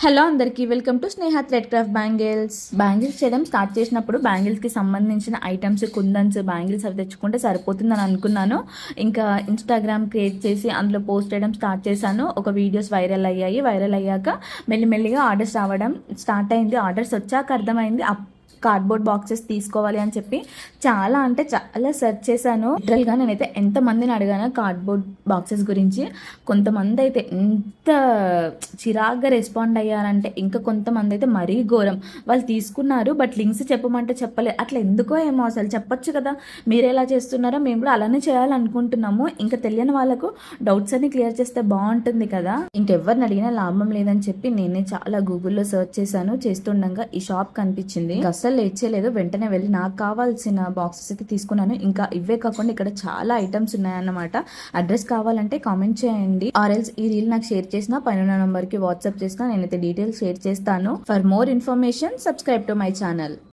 Hello అందరికీ welcome to Sneha thread craft bangles చేయడం start చేసినప్పుడు బ్యాంగిల్స్కి సంబంధించిన ఐటమ్స్ కుందన్స్ బ్యాంగిల్స్ అవి తెచ్చుకుంటే సరిపోతుందని అనుకున్నాను. ఇంకా ఇన్స్టాగ్రామ్ క్రియేట్ చేసి అందులో పోస్ట్ చేయడం స్టార్ట్ చేశాను. ఒక వీడియోస్ వైరల్ అయ్యాక మెల్లిమెల్లిగా ఆర్డర్స్ రావడం స్టార్ట్ అయింది. ఆర్డర్స్ వచ్చాక అర్థమైంది కార్డ్బోర్డ్ బాక్సెస్ తీసుకోవాలి అని చెప్పి చాలా సెర్చ్ చేశాను. లిటరల్గా నేనైతే ఎంతమందిని అడిగాను కార్డ్బోర్డ్ బాక్సెస్ గురించి. కొంతమంది అయితే ఎంత చిరాగ్గా రెస్పాండ్ అయ్యారంటే, ఇంకా కొంతమంది అయితే మరీ ఘోరం. వాళ్ళు తీసుకున్నారు బట్ లింక్స్ చెప్పమంటే చెప్పలేదు. అట్లా ఎందుకో ఏమో, అసలు చెప్పొచ్చు కదా, మీరు ఎలా చేస్తున్నారో మేము కూడా అలానే చేయాలనుకుంటున్నాము. ఇంకా తెలియని వాళ్ళకు డౌట్స్ అన్ని క్లియర్ చేస్తే బాగుంటుంది కదా. ఇంకెవరిని అడిగినా లాభం లేదని చెప్పి నేనే చాలా గూగుల్లో సెర్చ్ చేశాను. చేస్తుండగా ఈ షాప్ కనిపించింది. అసలు లేట్ చేయలేదు, వెంటనే వెళ్ళి నాకు కావాల్సిన బాక్సెస్ అయితే తీసుకున్నాను. ఇంకా ఇవే కాకుండా ఇక్కడ చాలా ఐటమ్స్ ఉన్నాయన్నమాట. అడ్రస్ కావాలంటే కామెంట్ చేయండి, ఆర్ఎల్స్ ఈ రీల్ నాకు షేర్ చేసిన పైన నంబర్కి వాట్సాప్ చేసిన నేనైతే డీటెయిల్స్ షేర్ చేస్తాను. For more information subscribe to my channel.